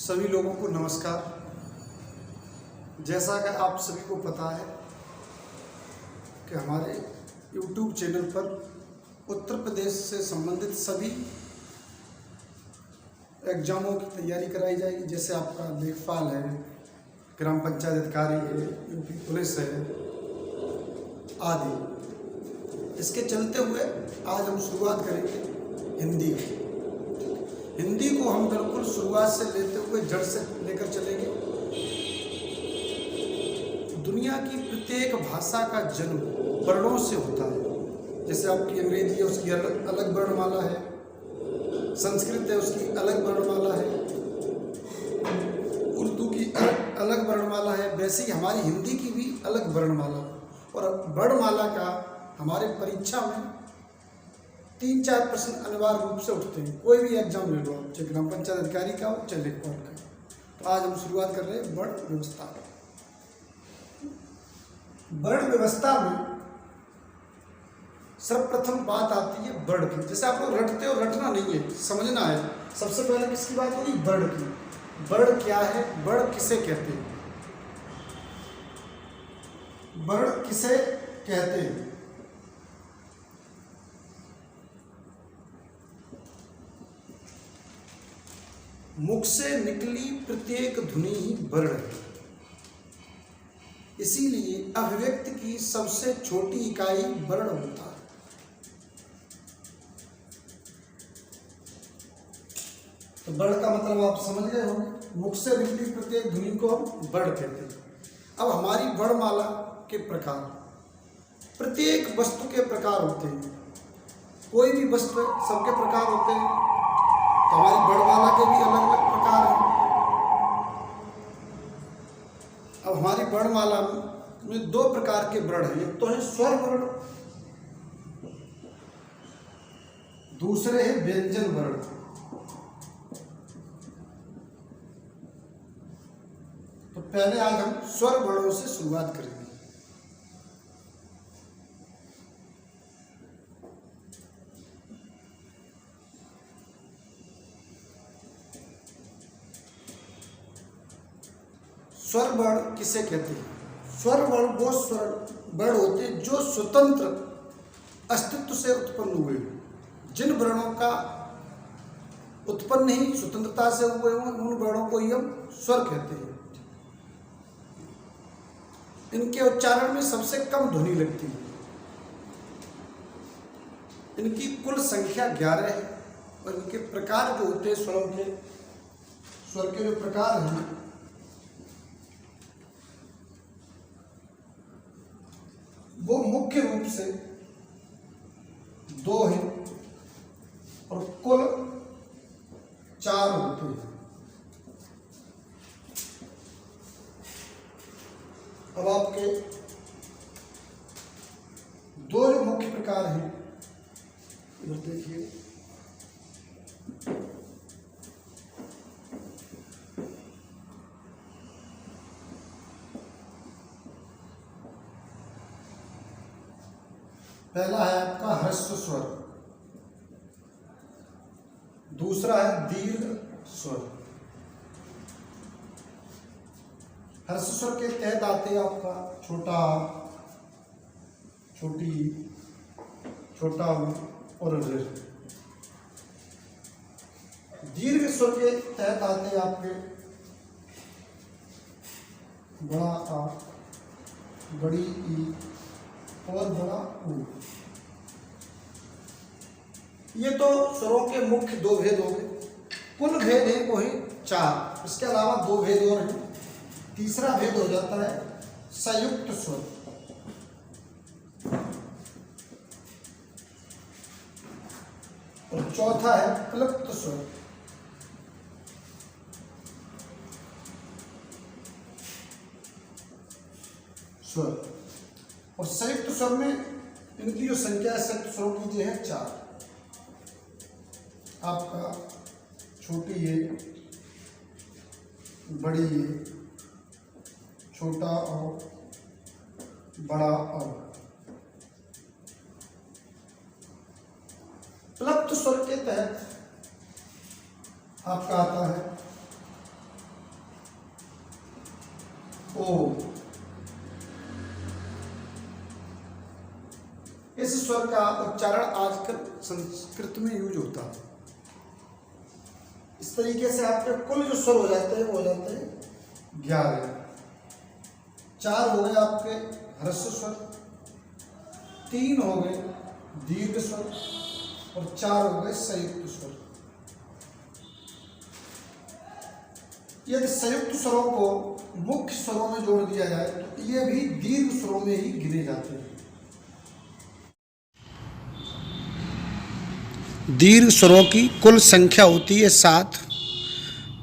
सभी लोगों को नमस्कार। जैसा कि आप सभी को पता है कि हमारे YouTube चैनल पर उत्तर प्रदेश से संबंधित सभी एग्जामों की तैयारी कराई जाएगी। जैसे आपका लेखपाल है, ग्राम पंचायत अधिकारी है, यूपी पुलिस है आदि। इसके चलते हुए आज हम शुरुआत करेंगे हिंदी की। हिंदी को हम बिल्कुल शुरुआत से लेते हुए जड़ से लेकर चलेंगे। दुनिया की प्रत्येक भाषा का जन्म वर्णों से होता है। जैसे आपकी अंग्रेजी है, उसकी अलग वर्णमाला है, संस्कृत है, उसकी अलग वर्णमाला है, उर्दू की अलग वर्णमाला है। वैसे ही हमारी हिंदी की भी अलग वर्णमाला। और वर्णमाला का हमारे परीक्षा में 3-4 प्रश्न अनिवार्य रूप से उठते हैं। कोई भी एग्जाम ले लो आप, चाहे ग्राम पंचायत अधिकारी का हो चाहे लेखपाल का। तो आज हम शुरुआत कर रहे हैं वर्ण व्यवस्था। वर्ण व्यवस्था में सर्वप्रथम बात आती है वर्ण की। जैसे आप लोग रटते हो, रटना नहीं है, समझना है। सबसे पहले किसकी बात होगी? वर्ण की। वर्ण क्या है? वर्ण किसे कहते हैं? वर्ण किसे कहते हैं? मुख से निकली प्रत्येक ध्वनि ही वर्ण है। इसीलिए अभिव्यक्ति की सबसे छोटी इकाई वर्ण होता है। तो वर्ण का मतलब आप समझ गए होंगे। मुख से निकली प्रत्येक ध्वनि को हम वर्ण कहते हैं। अब हमारी वर्णमाला के प्रकार, प्रत्येक वस्तु के प्रकार होते हैं। कोई भी वस्तु है, सबके प्रकार होते हैं। तो हमारी वर्णमाला के भी अलग अलग प्रकार हैं। अब हमारी वर्णमाला में 2 प्रकार के वर्ण हैं। एक तो है स्वर वर्ण, दूसरे है व्यंजन वर्ण। तो पहले आज हम स्वर वर्णों से शुरुआत करेंगे। स्वर वर्ण किसे कहते हैं? स्वर वर्ण वो स्वर वर्ण होते हैं जो स्वतंत्र अस्तित्व से उत्पन्न हुए। जिन वर्णों का उत्पन्न ही स्वतंत्रता से हुए हों, उन वर्णों को ही हम स्वर कहते हैं। इनके उच्चारण में सबसे कम ध्वनि लगती है। इनकी कुल संख्या 11 है। और इनके प्रकार जो होते हैं स्वरों के, स्वर के जो प्रकार हैं, वो मुख्य रूप से 2 हैं और कुल 4 होते हैं। अब आपके 2 जो मुख्य प्रकार हैं, इधर देखिए। पहला है आपका ह्रस्व स्वर, दूसरा है दीर्घ स्वर। ह्रस्व स्वर के तहत आते हैं आपका छोटा, छोटी, छोटा और ऋ। दीर्घ स्वर के तहत आते हैं आपके बड़ा आ, बड़ी ई और बड़ा ऊ। ये तो स्वरों के मुख्य 2 भेद हो गए। कुल भेद है वो है 4। इसके अलावा 2 भेद और हैं। तीसरा भेद हो जाता है संयुक्त स्वर। और चौथा है क्लृप्त स्वर। स्वर और संयुक्त स्वर में इनकी जो संख्या है संयुक्त स्वरों की जो है 4। आपका छोटी है, बड़ी है, छोटा और बड़ा और। प्लुप्त स्वर के तहत आपका आता है ओ। इस स्वर का उच्चारण आजकल संस्कृत में यूज होता है। इस तरीके से आपके कुल जो स्वर हो जाते हैं वो हो जाते हैं 11। 4 हो गए आपके ह्रस्व स्वर, 3 हो गए दीर्घ स्वर और 4 हो गए संयुक्त स्वर। यदि संयुक्त स्वरों को मुख्य स्वरों में जोड़ दिया जाए तो ये भी दीर्घ स्वरों में ही गिने जाते हैं। दीर्घ स्वरों की कुल संख्या होती है 7।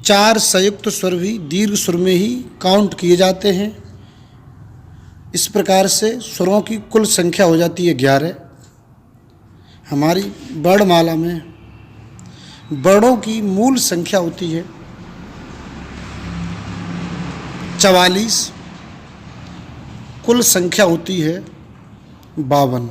4 संयुक्त स्वर भी दीर्घ स्वर में ही काउंट किए जाते हैं। इस प्रकार से स्वरों की कुल संख्या हो जाती है 11। हमारी वर्णमाला में वर्णों की मूल संख्या होती है 44। कुल संख्या होती है 52।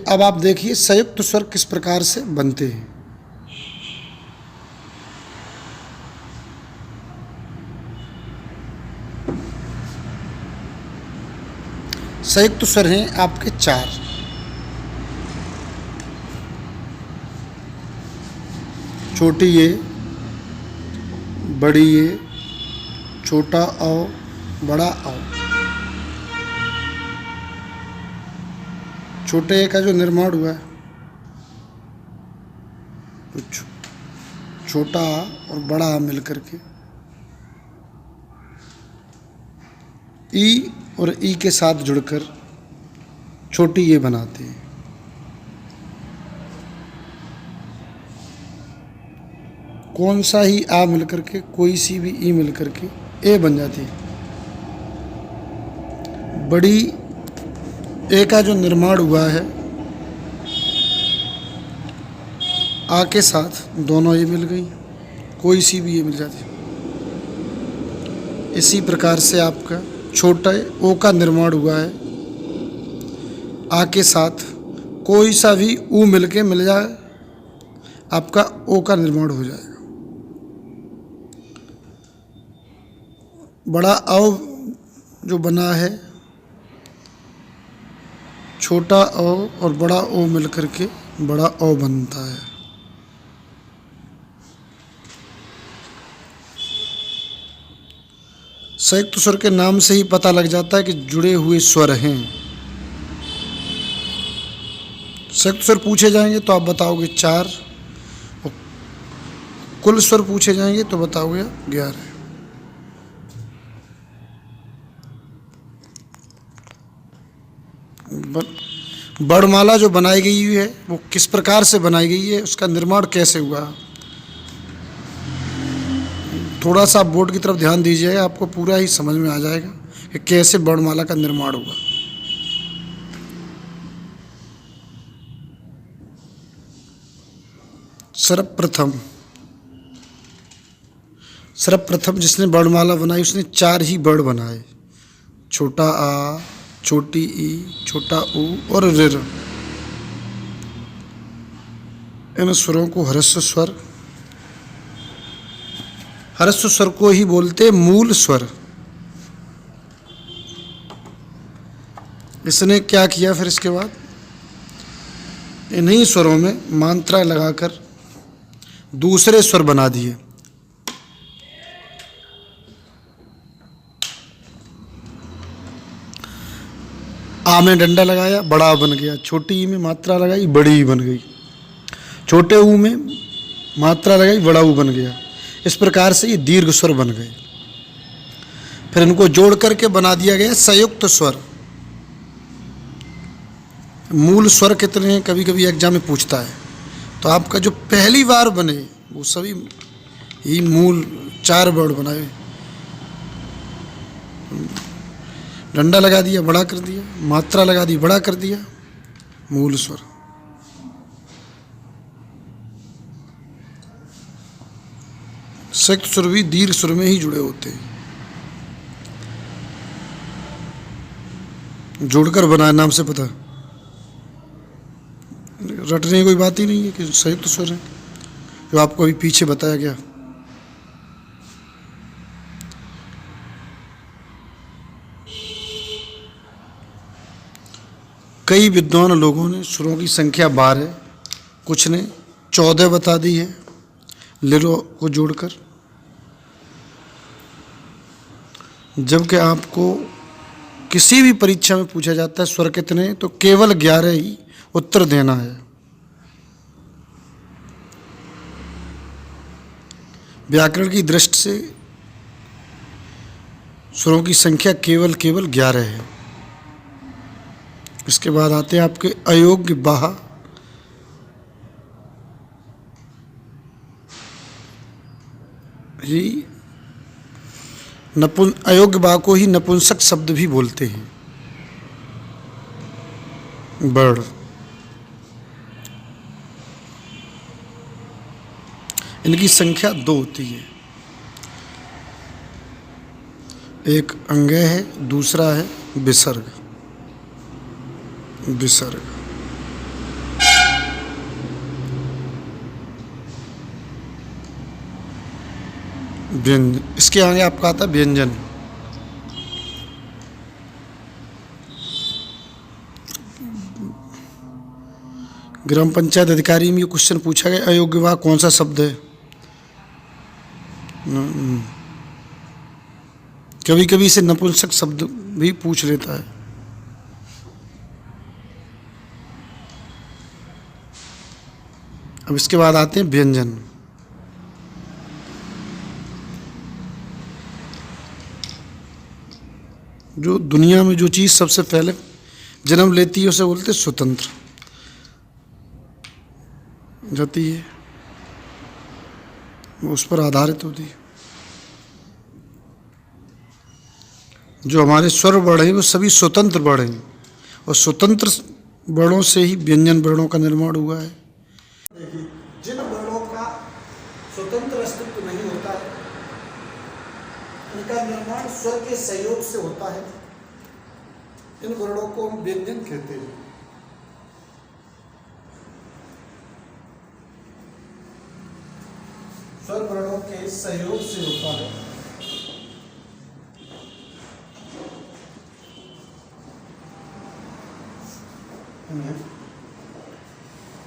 अब आप देखिए संयुक्त स्वर किस प्रकार से बनते हैं। संयुक्त स्वर हैं आपके 4। छोटी ए, बड़ी ए, छोटा औ, बड़ा औ। छोटे ए का जो निर्माण हुआ है तो छोटा आ और बड़ा आ मिलकर के ई और ई के साथ जुड़कर छोटी ये बनाते हैं। कौन सा ही आ मिलकर के कोई सी भी ई मिलकर के ए बन जाती है। बड़ी ए का जो निर्माण हुआ है आ के साथ दोनों ये मिल गई, कोई सी भी ये मिल जाती है। इसी प्रकार से आपका छोटा ओ का निर्माण हुआ है, आ के साथ कोई सा भी ऊ मिलके मिल जाए आपका ओ का निर्माण हो जाएगा। बड़ा औ जो बना है छोटा ओ और बड़ा ओ मिलकर के बड़ा ओ बनता है। संयुक्त स्वर के नाम से ही पता लग जाता है कि जुड़े हुए स्वर हैं। संयुक्त स्वर पूछे जाएंगे तो आप बताओगे 4 और कुल स्वर पूछे जाएंगे तो बताओगे 11। वर्णमाला जो बनाई गई है वो किस प्रकार से बनाई गई है, उसका निर्माण कैसे हुआ, थोड़ा सा आप बोर्ड की तरफ ध्यान दीजिएगा, आपको पूरा ही समझ में आ जाएगा कि कैसे वर्णमाला का निर्माण हुआ। सर्वप्रथम जिसने वर्णमाला बनाई उसने 4 ही वर्ण बनाए, छोटा आ, छोटी ई, छोटा ऊ और ऋ। इन स्वरों को ह्रस्व स्वर को ही बोलते मूल स्वर। इसने क्या किया फिर इसके बाद इन्हीं स्वरों में मात्रा लगाकर दूसरे स्वर बना दिए। आ में डंडा लगाया, बड़ा बन गया। छोटी ई में मात्रा लगाई, बड़ी ई बन गई। छोटे ऊ में मात्रा लगाई, बड़ा ऊ बन गया। इस प्रकार से ये दीर्घ स्वर बन गए। फिर इनको जोड़ करके बना दिया गया संयुक्त स्वर। मूल स्वर कितने हैं कभी कभी एग्जाम में पूछता है, तो आपका जो पहली बार बने वो सभी ही मूल 4 वर्ण बनाए। डंडा लगा दिया, बड़ा कर दिया, मात्रा लगा दी, बड़ा कर दिया, मूल स्वर। संयुक्त स्वर भी दीर्घ स्वर में ही जुड़े होते हैं। जोड़कर बनाए नाम से पता, रटने की कोई बात ही नहीं है कि संयुक्त स्वर है, जो आपको अभी पीछे बताया गया। कई विद्वान लोगों ने सुरों की संख्या 12, कुछ ने 14 बता दी है लिरों को जोड़कर, जबकि आपको किसी भी परीक्षा में पूछा जाता है स्वर कितने, तो केवल 11 ही उत्तर देना है। व्याकरण की दृष्टि से स्वरों की संख्या केवल 11 है। इसके बाद आते हैं आपके अयोग्य बाह। ही अयोग्य बाह को ही नपुंसक शब्द भी बोलते हैं। बड़, इनकी संख्या 2 होती है। एक अंगय है, दूसरा है विसर्ग। व्यंजन, इसके आगे आपका आता है व्यंजन। ग्राम पंचायत अधिकारी में ये क्वेश्चन पूछा गया, अयोग्य वाह कौन सा शब्द है। कभी कभी इसे नपुंसक शब्द भी पूछ लेता है। अब इसके बाद आते हैं व्यंजन। जो दुनिया में जो चीज़ सबसे पहले जन्म लेती है उसे बोलते हैं स्वतंत्र जाती है, वो उस पर आधारित होती है। जो हमारे स्वर वर्ण हैं वो सभी स्वतंत्र वर्ण हैं, और स्वतंत्र वर्णों से ही व्यंजन वर्णों का निर्माण हुआ है। देखिए, जिन वर्णों का स्वतंत्र अस्तित्व नहीं होता है, इनका निर्माण स्वर के सहयोग से होता है। इन वर्णों को हम व्यंजन कहते हैं। स्वर वर्णों के सहयोग से होता है।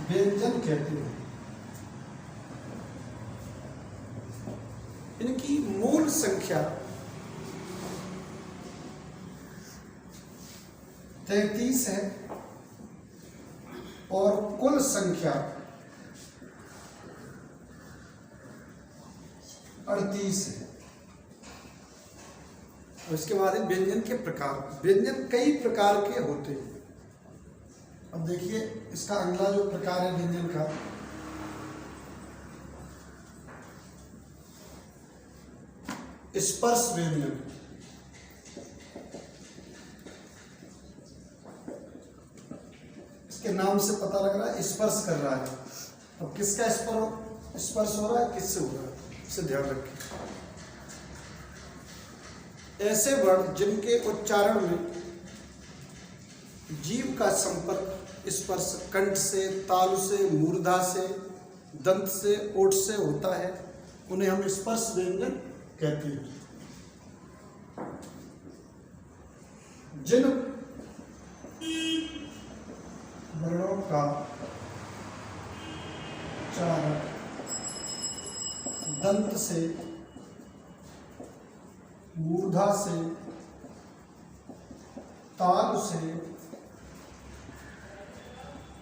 व्यंजन कहते हैं। इनकी मूल संख्या 33 है और कुल संख्या 38 है। और इसके बाद व्यंजन के प्रकार। व्यंजन कई प्रकार के होते हैं। अब देखिए, इसका अगला जो प्रकार है व्यंजन का, स्पर्श व्यंजन। इसके नाम से पता लग रहा है स्पर्श कर रहा है। अब किसका स्पर्श हो रहा है, किससे हो रहा है, इसे ध्यान रखें। ऐसे वर्ण जिनके उच्चारण में जीव का संपर्क स्पर्श कंठ से, तालु से, मूर्धा से, दंत से, ओठ से होता है, उन्हें हम स्पर्श व्यंजन कहते हैं। जिन वर्णों का उच्चारण दंत से, मूर्धा से, तालु से,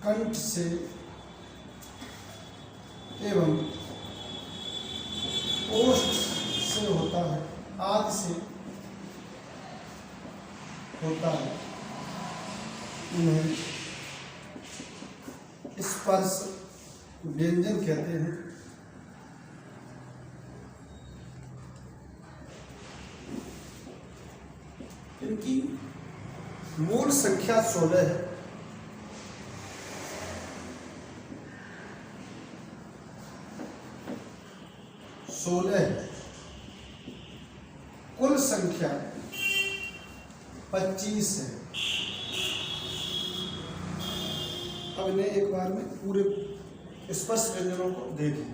कंठ से एवं ओष्ठ से होता है, आदि से होता है, इन्हें स्पर्श व्यंजन कहते हैं। इनकी मूल संख्या 16 है। कुल संख्या 25 है। अब इन्हें एक बार में पूरे स्पर्श व्यंजनों को देखिए।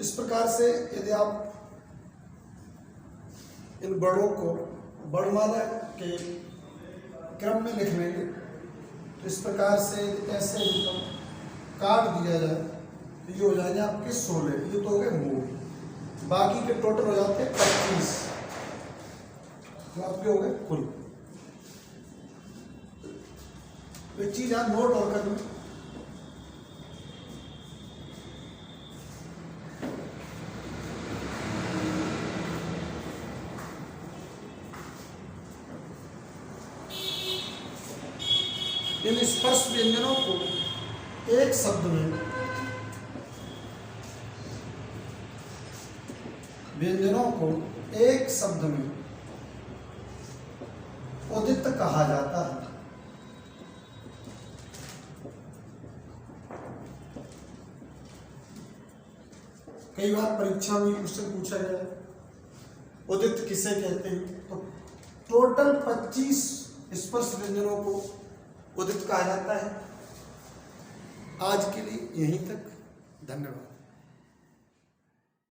इस प्रकार से यदि आप इन वर्णों को वर्णमाला के क्रम में लिख लेंगे तो इस प्रकार से ऐसे काट दिया जाए तो ये हो जाएंगे आपके 16, ये तो हो गए मूल, बाकी के टोटल हो जाते हैं 25, जो आपके हो गए कुल। एक चीज आप नोट और कर लें, इन स्पर्श व्यंजनों को एक शब्द में, व्यंजनों को एक शब्द में उदित कहा जाता है। कई बार परीक्षा में क्वेश्चन पूछा गया है उदित किसे कहते हैं, तो टोटल 25 स्पर्श व्यंजनों को उदित कहा जाता है। आज के लिए यहीं तक, धन्यवाद।